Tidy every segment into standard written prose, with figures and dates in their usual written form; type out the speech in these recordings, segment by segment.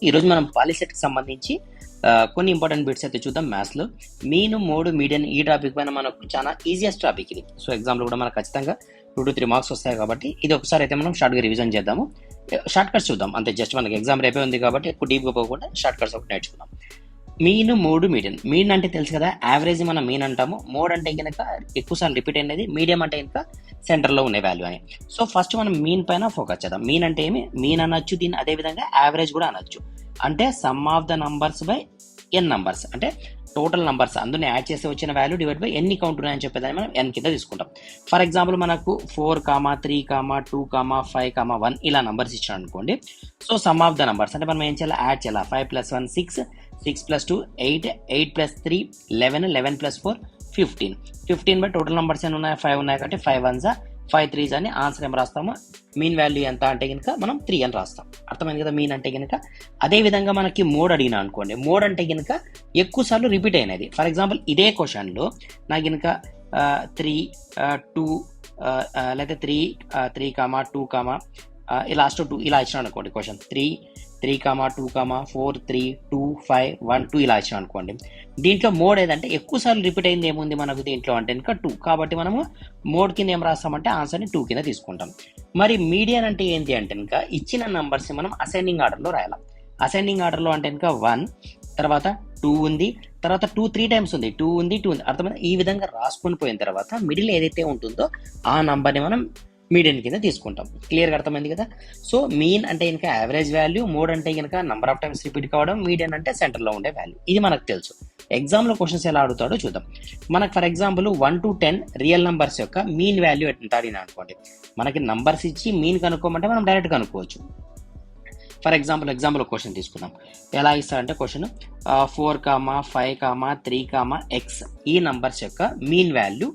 ఈరోజు మనం పాలిసెట్కి సంబంధించి కొన్ని ఇంపార్టెంట్ బిట్స్ అయితే చూద్దాం మ్యాథ్స్లో. మీన్, మోడ్, మీడియన్ ఈ టాపిక్ పైన మనకు చాలా ఈజియెస్ట్ టాపిక్ ఇది. సో ఎగ్జామ్లో కూడా మనకు ఖచ్చితంగా 2 to 3 మార్క్స్ వస్తాయి కాబట్టి ఇది ఒకసారి అయితే మనం షార్ట్గా రివిజన్ చేద్దాము. షార్ట్ కట్స్ చూద్దాం అంతే. జస్ట్ మనకి ఎగ్జామ్ రేపే ఉంది కాబట్టి ఎక్కువ డీప్గా పోకుండా షార్ట్ కట్స్ ఒకటి నేర్చుకుందాం. Mean, mode, median. మీన్ అంటే తెలుసు కదా, యావరేజ్ మనం మీన్ అంటాము. మోడ్ అంటే కనుక ఎక్కువసార్లు రిపీట్ అయినది. మీడియం అంటే కనుక సెంటర్లో ఉండే వాల్యూ అని. సో ఫస్ట్ మనం మీన్ పైన ఫోకస్ చేద్దాం. మీన్ అంటే ఏమి? మీన్ అనొచ్చు, దీన్ని అదే విధంగా యావరేజ్ కూడా అనొచ్చు. అంటే sum of the numbers by N numbers, అంటే టోటల్ నంబర్స్ అందులో యాడ్ చేసి వచ్చిన వాల్యూ డివైడ్ బై ఎన్ని కౌంట్ ఉన్నాయని చెప్పేదాన్ని మనం ఎన్ కింద తీసుకుంటాం. ఫర్ ఎగ్జాంపుల్ మనకు 4, 3, 2, 5, 1 ఇలా నంబర్స్ ఇచ్చాను అనుకోండి. So some of the numbers అంటే మనం ఏం చేయాలి? యాడ్ చేయాలి. 5 + 1 6, 6 + 2 8, 8 + 3 11, 11 + 4 15. 15 బై టోటల్ నంబర్స్ ఎన్ని ఉన్నాయి? 5 ఉన్నాయి కాబట్టి 5 1s 5 3s అని ఆన్సర్ ఏం రాస్తాము? మీన్ వాల్యూ ఎంత అంటే కనుక మనం 3 అని రాస్తాం. అర్థమైంది కదా మీన్ అంటే కనుక. అదే విధంగా మనకి మోడ్ అడిగినా అనుకోండి. మోడ్ అంటే కనుక ఎక్కువ సార్లు రిపీట్ అయినది. ఫర్ ఎగ్జాంపుల్ ఇదే క్వశ్చన్లో నాకు కనుక 3 2 లేదా 3 3, 2, లాస్ట్ 2 ఇలా ఇచ్చిన అనుకోండి. క్వశ్చన్ 3 3, 2, 4 3 2 5 1 2 ఇలా ఇచ్చిన అనుకోండి. దీంట్లో మోడ్ ఏదంటే ఎక్కువ సార్లు రిపీట్ అయింది ఏముంది మనకు దీంట్లో అంటే కనుక 2. కాబట్టి మనము మోడ్ కింద ఏం రాస్తామంటే ఆన్సర్ని 2 కింద తీసుకుంటాం. మరి మీడియన్ అంటే ఏంటి అంటే కనుక ఇచ్చిన నంబర్స్ని మనం అసెండింగ్ ఆర్డర్లో రాయాలి. అసెండింగ్ ఆర్డర్లో అంటే కనుక 1 తర్వాత 2 ఉంది, తర్వాత 2 3 టైమ్స్ ఉంది, 2 ఉంది 2 ఉంది. అర్థమైంది? ఈ విధంగా రాసుకొని పోయిన తర్వాత మిడిల్ ఏదైతే ఉంటుందో ఆ నంబర్ని మనం మీడియన్ కింద తీసుకుంటాం. క్లియర్గా అర్థమైంది కదా. సో మీన్ అంటే కనుక యావరేజ్ వాల్యూ, మోడ్ అంటే కనుక నంబర్ ఆఫ్ టైమ్స్ రిపీట్ కావడం, మీడియన్ అంటే సెంటర్లో ఉండే వాల్యూ. ఇది మనకు తెలుసు. ఎగ్జామ్లో క్వశ్చన్స్ ఎలా అడుగుతాడో చూద్దాం. మనకు for example 1 to 10 real numbers యొక్క మీన్ వాల్యూ ఎంత అడిగినా అనుకోండి. మనకి నంబర్స్ ఇచ్చి మీన్ కనుక్కోమంటే మనం డైరెక్ట్ కనుక్కోవచ్చు. ఫర్ ఎగ్జాంపుల్ క్వశ్చన్ తీసుకుందాం. ఎలా ఇస్తారంటే క్వశ్చన్ 4, 5, 3, x ఈ నంబర్స్ యొక్క మీన్ వాల్యూ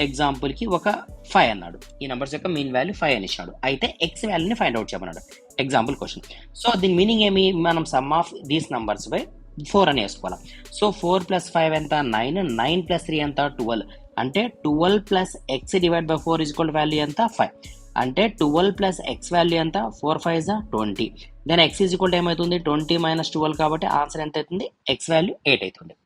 ఎగ్జాంపుల్కి ఒక 5 అన్నాడు. ఈ నంబర్స్ యొక్క మీన్ వాల్యూ 5 అని ఇచ్చాడు. అయితే ఎక్స్ వాల్యూని ఫైండ్ అవుట్ చేయమన్నాడు. Example question. సో దీని మీనింగ్ ఏమి? మనం some of these numbers by 4 అని వేసుకోవాలి. సో 4 + 5 ఎంత? 9, 9 + 3 ఎంత? 12. అంటే 12 + x divide by 4 equal value ఎంత? 5. అంటే 12 + x వాల్యూ ఎంత? 4 5s 20. దెన్ x ఈక్వల్ ఏమవుతుంది? 20 - 12 కాబట్టి ఆన్సర్ ఎంత అవుతుంది? x వాల్యూ 8 అవుతుంది.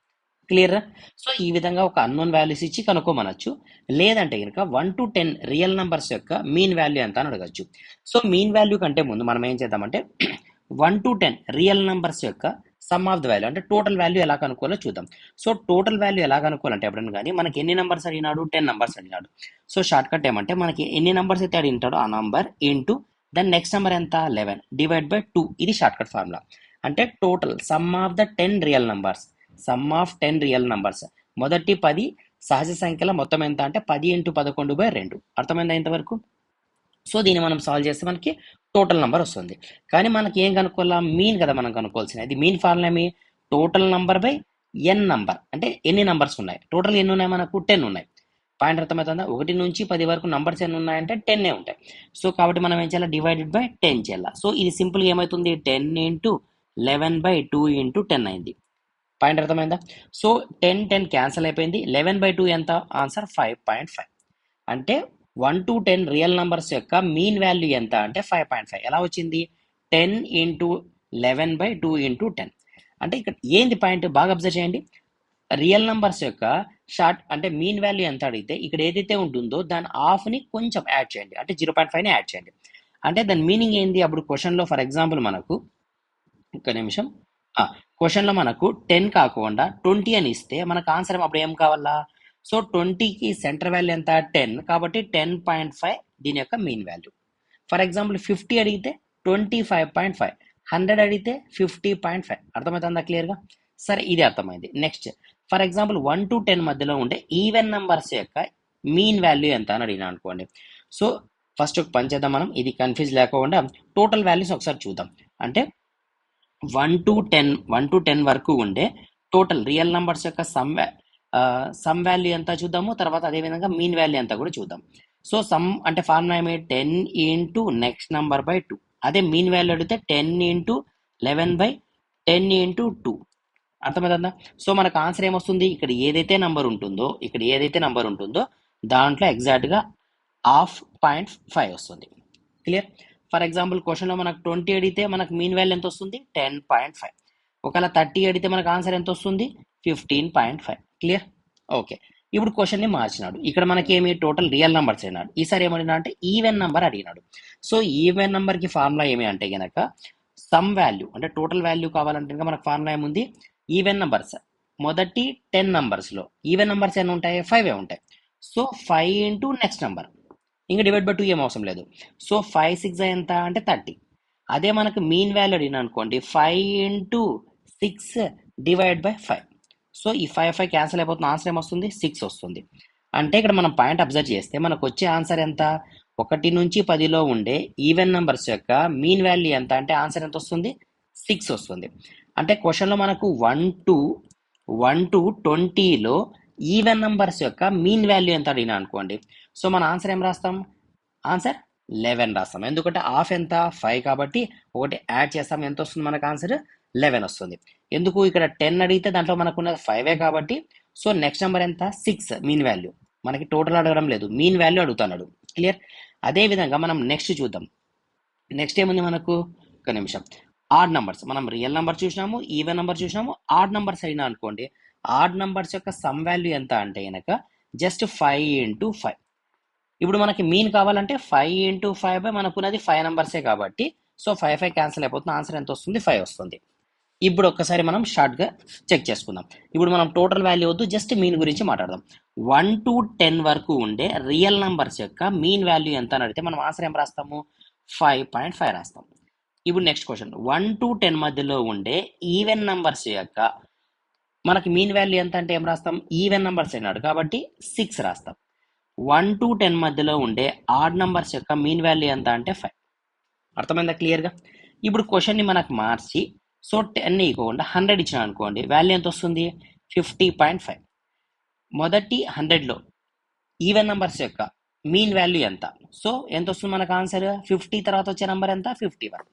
క్లియర్? సో ఈ విధంగా ఒక అన్నోన్ వాల్యూస్ ఇచ్చి కనుక్కోమనొచ్చు. లేదంటే కనుక 1 to 10 రియల్ నంబర్స్ యొక్క మీన్ వాల్యూ ఎంత అని అడగచ్చు. సో మీన్ వాల్యూ కంటే ముందు మనం ఏం చేద్దామంటే 1 to 10 రియల్ నంబర్స్ యొక్క సమ్ ఆఫ్ ద వాల్యూ అంటే టోటల్ వాల్యూ ఎలా కనుక్కోవాలో చూద్దాం. సో టోటల్ వాల్యూ ఎలా కనుక్కోవాలంటే ఎప్పుడైనా కానీ మనకి ఎన్ని నంబర్స్ అడిగినాడు? 10 నంబర్స్ అడిగినాడు. సో షార్ట్ కట్ ఏమంటే మనకి ఎన్ని నంబర్స్ అయితే అడిగింటాడో ఆ నంబర్ ఇంటూ దాని నెక్స్ట్ నెంబర్ ఎంత? 11 డివైడ్ బై 2. ఇది షార్ట్ కట్ ఫార్ములా. అంటే total some of the 10 real numbers, some of 10 real numbers. మొదటి 10 సహజ సంఖ్యల మొత్తం ఎంత అంటే 10 × 11/2. అర్థమైందా ఇంతవరకు? సో దీన్ని మనం సాల్వ్ చేస్తే మనకి టోటల్ నెంబర్ వస్తుంది. కానీ మనకి ఏం కనుక్కోవాలా? మీన్ కదా మనం కనుక్కోవాల్సిన. ఇది మీన్ ఫార్ములా ఏమి? Total number by N number. అంటే ఎన్ని నంబర్స్ ఉన్నాయి? టోటల్ ఎన్ని ఉన్నాయి మనకు? 10 ఉన్నాయి. పాయింట్ అర్థమవుతుందా? 1 నుంచి 10 వరకు నంబర్స్ ఎన్ని ఉన్నాయంటే 10 ఉంటాయి. సో కాబట్టి మనం ఏం చేయాలి? డివైడెడ్ బై 10 చేయాలి. సో ఇది సింపుల్గా ఏమవుతుంది? 10 × 11/2 × 10 అయింది. పాయింట్ అర్థమైందా? సో 10 10 క్యాన్సిల్ అయిపోయింది. 11/2 ఎంత? ఆన్సర్ 5.5. అంటే 1 to 10 రియల్ నంబర్స్ యొక్క మీన్ వాల్యూ ఎంత అంటే 5.5. ఎలా వచ్చింది? 10 × 11/2 × 10. అంటే ఇక్కడ ఏంది పాయింట్? బాగా అబ్జర్వ్ చేయండి. రియల్ నంబర్స్ యొక్క షార్ట్ అంటే మీన్ వాల్యూ ఎంత అడిగితే ఇక్కడ ఏదైతే ఉంటుందో దాని హాఫ్ని కొంచెం యాడ్ చేయండి. అంటే 0.5ని యాడ్ చేయండి. అంటే దాని మీనింగ్ ఏంది? అప్పుడు క్వశ్చన్లో ఫర్ ఎగ్జాంపుల్ మనకు ఒక్క నిమిషం, క్వశ్చన్లో మనకు 10 కాకుండా 20 అని ఇస్తే మనకు ఆన్సర్ అప్పుడు ఏం కావాలా? సో 20కి సెంటర్ వాల్యూ ఎంత? 10. కాబట్టి 10.5 దీని యొక్క మీన్ వాల్యూ. ఫర్ ఎగ్జాంపుల్ 50 అడిగితే 25.5, 100 అడిగితే 50.5. అర్థమవుతుందా క్లియర్గా? సరే ఇది అర్థమైంది. నెక్స్ట్ ఫర్ ఎగ్జాంపుల్ 1 to 10 మధ్యలో ఉండే ఈవెన్ నంబర్స్ యొక్క మీన్ వాల్యూ ఎంత అని అడిగినా అనుకోండి. సో ఫస్ట్ ఒక పని చేద్దాం మనం, ఇది కన్ఫ్యూజ్ లేకుండా టోటల్ వాల్యూస్ ఒకసారి చూద్దాం. అంటే 1 to 10 వరకు ఉండే టోటల్ రియల్ నంబర్స్ యొక్క సమ్ వాల్యూ ఎంత చూద్దాము. తర్వాత అదేవిధంగా మీన్ వాల్యూ ఎంత కూడా చూద్దాం. సో సమ్ అంటే ఫార్ములా ఏమి? 10 × నెక్స్ట్ నంబర్ బై 2. అదే మీన్ వాల్యూ అడిగితే 10 × 11/10 × 2. అర్థమవుతుందా? సో మనకు ఆన్సర్ ఏమొస్తుంది? ఇక్కడ ఏదైతే నంబర్ ఉంటుందో దాంట్లో ఎగ్జాక్ట్గా 0.5 వస్తుంది. క్లియర్? ఫర్ ఎగ్జాంపుల్ క్వశ్చన్లో మనకు 20 అడిగితే మనకు మీన్ వాల్యూ ఎంత వస్తుంది 10.5. ఒకవేళ 30 అడిగితే మనకు ఆన్సర్ ఎంత వస్తుంది 15.5. క్లియర్? ఓకే. ఇప్పుడు క్వశ్చన్ని మార్చినాడు. ఇక్కడ మనకి ఏమి టోటల్ రియల్ నెంబర్స్ అయినాడు. ఈసారి ఏమడినా అంటే ఈవెన్ నెంబర్ అడిగినాడు. సో ఈవెన్ నెంబర్కి ఫార్ములా ఏమి అంటే కనుక సమ్ వాల్యూ అంటే టోటల్ వాల్యూ కావాలంటే కనుక మనకు ఫార్ములా ఏముంది ఈవెన్ నెంబర్స్. మొదటి 10 నెంబర్స్లో ఈవెన్ నెంబర్స్ ఎన్ని ఉంటాయి 5 ఉంటాయి. సో 5 ఇంటూ నెక్స్ట్ నెంబర్, ఇంకా డివైడ్ బై 2 ఏం అవసరం లేదు. సో 5 6 ఎంత అంటే 30. అదే మనకు మీన్ వాల్యూ అడిగిన అనుకోండి 5 ఇంటూ 6 డివైడ్ బై 5. సో ఈ 5 క్యాన్సిల్ అయిపోతుంది, ఆన్సర్ ఏమొస్తుంది 6 వస్తుంది. అంటే ఇక్కడ మనం పాయింట్ అబ్జర్వ్ చేస్తే మనకు వచ్చే ఆన్సర్ ఎంత 1 నుంచి 10లో ఉండే ఈవెన్ నెంబర్స్ యొక్క మీన్ వాల్యూ ఎంత అంటే ఆన్సర్ ఎంత వస్తుంది 6 వస్తుంది. అంటే క్వశ్చన్లో మనకు 1 to 20లో ఈవెన్ నెంబర్స్ యొక్క మీన్ వాల్యూ ఎంత అడిగినా అనుకోండి. సో మన ఆన్సర్ ఏం రాస్తాం, ఆన్సర్ 11 రాస్తాం. ఎందుకంటే హాఫ్ ఎంత 5 కాబట్టి ఒకటి యాడ్ చేస్తాం, ఎంత వస్తుంది మనకు ఆన్సర్ 11 వస్తుంది. ఎందుకు ఇక్కడ 10 అడిగితే దాంట్లో మనకు ఉన్నది 5 కాబట్టి సో నెక్స్ట్ నెంబర్ ఎంత 6 మీన్ వాల్యూ. మనకి టోటల్ అడగడం లేదు, మీన్ వాల్యూ అడుగుతున్నాడు. క్లియర్? అదే విధంగా మనం నెక్స్ట్ చూద్దాం. నెక్స్ట్ ఏముంది మనకు, ఒక నిమిషం. ఆడ్ నంబర్స్, మనం రియల్ నెంబర్ చూసినాము, ఈవెన్ నెంబర్ చూసినాము. ఆడ్ నంబర్స్ అయినా అనుకోండి, ఆడ్ నంబర్స్ యొక్క సమ్ వాల్యూ ఎంత అంటే కనుక జస్ట్ 5 ఇంటూ 5. ఇప్పుడు మనకి మీన్ కావాలంటే 5 ఇంటూ 5 మనకున్నది 5 నెంబర్సే కాబట్టి సో 5 క్యాన్సిల్ అయిపోతుంది, ఆన్సర్ ఎంత వస్తుంది 5 వస్తుంది. ఇప్పుడు ఒక్కసారి మనం షార్ట్గా చెక్ చేసుకుందాం. ఇప్పుడు మనం టోటల్ వాల్యూ వద్దు, జస్ట్ మీన్ గురించి మాట్లాడదాం. 1 to 10 వరకు ఉండే రియల్ నెంబర్స్ యొక్క మీన్ వాల్యూ ఎంత అని అడిగితే మనం ఆన్సర్ ఏం రాస్తాము 5.5 రాస్తాం. ఇప్పుడు నెక్స్ట్ క్వశ్చన్ 1 to 10 మధ్యలో ఉండే ఈవెన్ నెంబర్స్ యొక్క మనకి మీన్ వాల్యూ ఎంత అంటే ఏం రాస్తాం, ఈవెన్ నెంబర్స్ అయినాడు కాబట్టి 6 రాస్తాం. 1 to 10 మధ్యలో ఉండే ఆడ్ నెంబర్స్ యొక్క మీన్ వాల్యూ ఎంత అంటే 5. అర్థమైందా క్లియర్గా? ఇప్పుడు క్వశ్చన్ని మనకు మార్చి సో 10 ఇవ్వకుండా 100 ఇచ్చిన అనుకోండి, వాల్యూ ఎంత వస్తుంది 50.5. మొదటి 100లో ఈవెన్ నెంబర్స్ యొక్క మీన్ వాల్యూ ఎంత, సో ఎంత వస్తుంది మనకు ఆన్సర్ 50 తర్వాత వచ్చే నెంబర్ ఎంత 51.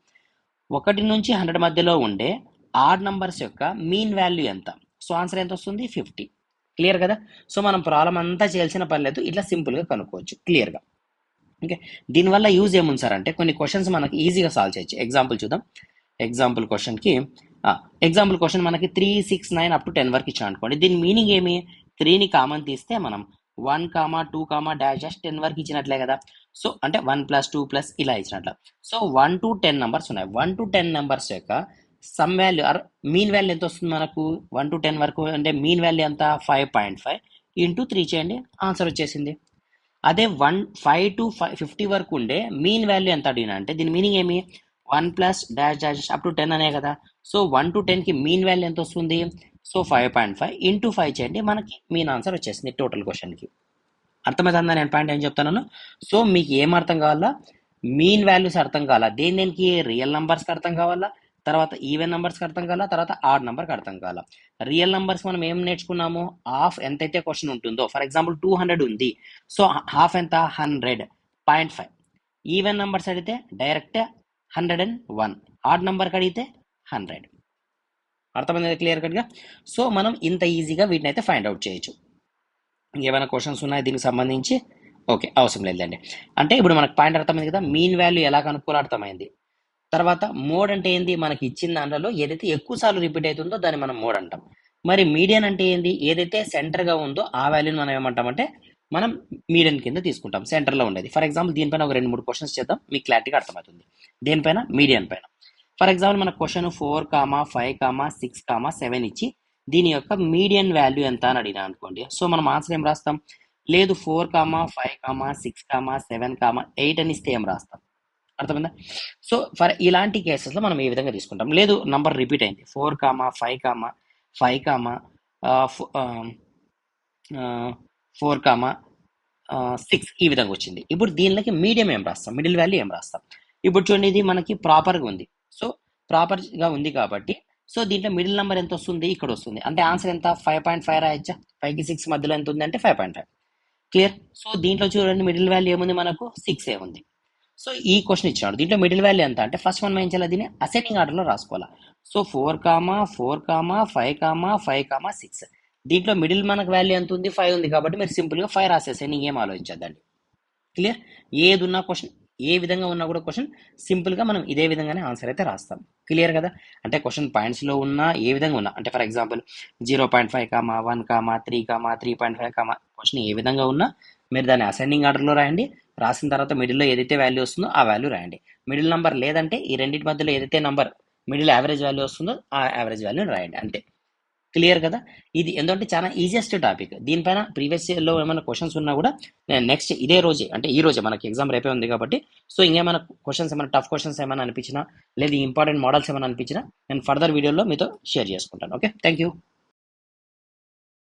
1 నుంచి 100 మధ్యలో ఉండే ఆడ్ నంబర్స్ యొక్క మీన్ వాల్యూ ఎంత, సో ఆన్సర్ ఎంత వస్తుంది 50. క్లియర్ కదా? సో మనం ప్రాబ్లం అంతా చేయాల్సిన పని లేదు, ఇట్లా సింపుల్గా కనుక్కోవచ్చు క్లియర్గా. ఓకే, దీనివల్ల యూజ్ ఏముంది సార్ అంటే కొన్ని క్వశ్చన్స్ మనకి ఈజీగా సాల్వ్ చేయొచ్చు. ఎగ్జాంపుల్ చూద్దాం. ఎగ్జాంపుల్ క్వశ్చన్ మనకి 3, 6, 9 అప్ టు 10 వరకు ఇచ్చాను అనుకోండి. దీని మీనింగ్ ఏమి, 3ని కామన్ తీస్తే మనం 1, 2, డాష్ 10 వరకు ఇచ్చినట్లే కదా. సో అంటే 1 + 2 + ఇలా ఇచ్చినట్లు. సో 1 to 10 నెంబర్స్ ఉన్నాయి. 1 to 10 నెంబర్స్ యొక్క sum value or mean value ఎంత వస్తుంది మనకు 1 to 10 వరకు అంటే మీన్ వాల్యూ ఎంత 5.5 ఇంటూ 3 చేయండి, ఆన్సర్ వచ్చేసింది. అదే 5 to 50 వరకు ఉండే మీన్ వాల్యూ ఎంత అడిగినా అంటే దీని మీనింగ్ ఏమి 1 + డాష్ అప్ టు 10 అనే కదా. సో 1 to 10కి మీన్ వాల్యూ ఎంత వస్తుంది, సో 5.5 ఇంటూ 5 చేయండి, మనకి మీన్ ఆన్సర్ వచ్చేసింది టోటల్ క్వశ్చన్కి. అర్థమవుతుందా నేను పాయింట్ ఏం చెప్తున్నాను? సో మీకు ఏం అర్థం కావాలా, మీన్ వాల్యూస్ అర్థం కావాలా, దేనికి రియల్ నెంబర్స్కి అర్థం కావాలా, తర్వాత ఈవెన్ నెంబర్స్కి అర్థం కావాలా, తర్వాత ఆడ్ నెంబర్కి అర్థం కావాలా. రియల్ నెంబర్స్ మనం ఏం నేర్చుకున్నాము, హాఫ్ ఎంతైతే క్వశ్చన్ ఉంటుందో, ఫర్ ఎగ్జాంపుల్ 200 ఉంది, సో హాఫ్ ఎంత 100.5. ఈవెన్ నెంబర్స్ అడిగితే డైరెక్ట్ 101, ఆడ్ నెంబర్కి అడిగితే 100. అర్థమైంది క్లియర్ కట్గా? సో మనం ఇంత ఈజీగా వీటిని అయితే ఫైండ్ అవుట్ చేయొచ్చు. ఇంకేమైనా క్వశ్చన్స్ ఉన్నాయి దీనికి సంబంధించి? ఓకే, అవసరం లేదండి. అంటే ఇప్పుడు మనకు పాయింట్ అర్థమైంది కదా, మీన్ వాల్యూ ఎలా కనుక్కోవాలో అర్థమైంది. తర్వాత మోడ్ అంటే ఏంది, మనకి ఇచ్చిన దాంట్లో ఏదైతే ఎక్కువ సార్లు రిపీట్ అవుతుందో దాన్ని మనం మోడ్ అంటాం. మరి మీడియన్ అంటే ఏంది, ఏదైతే సెంటర్గా ఉందో ఆ వాల్యూని మనం ఏమంటామంటే మనం మీడియన్ కింద తీసుకుంటాం, సెంటర్లో ఉండేది. ఫర్ ఎగ్జాంపుల్ దీనిపైన ఒక 2-3 క్వశ్చన్స్ చేద్దాం, మీకు క్లారిటీగా అర్థమవుతుంది. దేనిపైన, మీడియన్ పైన. ఫర్ ఎగ్జాంపుల్ మన క్వశ్చన్ 4, 5, 6, 7 ఇచ్చి దీని యొక్క మీడియన్ వాల్యూ ఎంత అని అడిగినా అనుకోండి. సో మనం ఆన్సర్ ఏం రాస్తాం, లేదు 4, 5, 6, 7, 8 అని ఇస్తే ఏం రాస్తాం. అర్థమైందా? సో ఫర్ ఇలాంటి కేసెస్లో మనం ఈ విధంగా తీసుకుంటాం. లేదు నంబర్ రిపీట్ అయింది 4, 5, 4, 6 ఈ విధంగా వచ్చింది. ఇప్పుడు దీనికి మీడియం ఏం రాస్తాం, మిడిల్ వాల్యూ ఏం రాస్తాం. ఇప్పుడు చూడండి ఇది మనకి ప్రాపర్గా ఉంది, సో ప్రాపర్గా ఉంది కాబట్టి సో దీంట్లో మిడిల్ నెంబర్ ఎంత వస్తుంది, ఇక్కడ వస్తుంది. అంటే ఆన్సర్ ఎంత 5.5 రాయొచ్చా, 5కి 6 మధ్యలో ఎంత ఉంది అంటే 5.5. క్లియర్? సో దీంట్లో చూడండి మిడిల్ వాల్యూ ఏముంది మనకు 6 ఉంది. సో ఈ క్వశ్చన్ ఇచ్చినాడు, దీంట్లో మిడిల్ వాల్యూ ఎంత అంటే ఫస్ట్ మనం ఏం చేయాలి, దీన్ని అసెండింగ్ ఆర్డర్లో రాసుకోవాలా. సో 4, 5, 5, 6 దీంట్లో మిడిల్ మనకు వాల్యూ ఎంత ఉంది 5 ఉంది కాబట్టి మీరు సింపుల్గా 5 రాసేసేయండి, ఇంకేం ఆలోచించద్దండి. క్లియర్? ఏది ఉన్నా క్వశ్చన్ ఏ విధంగా ఉన్నా కూడా క్వశ్చన్ సింపుల్గా మనం ఇదే విధంగానే ఆన్సర్ అయితే రాస్తాం. క్లియర్ కదా? అంటే క్వశ్చన్ పాయింట్స్లో ఉన్నా ఏ విధంగా ఉన్నా, అంటే for example 0.5 comma 1 comma 3 comma 3.5 comma question ఏ విధంగా ఉన్నా మీరు దాన్ని అసెండింగ్ ఆర్డర్లో రాయండి. రాసిన తర్వాత మిడిల్లో ఏదైతే వాల్యూ వస్తుందో ఆ వాల్యూ రాయండి. మిడిల్ నెంబర్ లేదంటే ఈ రెండింటి మధ్యలో ఏదైతే నెంబర్ మిడిల్ యావరేజ్ వాల్యూ వస్తుందో ఆ యావరేజ్ వాల్యూని రాయండి అంతే. క్లియర్ కదా? ఇది ఎందుకంటే చాలా ఈజియెస్ట్ టాపిక్. దీనిపైన ప్రీవియస్ ఇయర్లో ఏమైనా క్వశ్చన్స్ ఉన్నా కూడా నేను నెక్స్ట్ ఇదే రోజే, అంటే ఈ రోజే మనకి ఎగ్జామ్ రేపే ఉంది కాబట్టి, సో ఇంకేమైనా క్వశ్చన్స్ ఏమైనా టఫ్ క్వశ్చన్స్ ఏమైనా అనిపించినా లేదా ఇంపార్టెంట్ మోడల్స్ ఏమైనా అనిపించినా నేను ఫర్దర్ వీడియోలో మీతో షేర్ చేసుకుంటాను. Okay, thank you.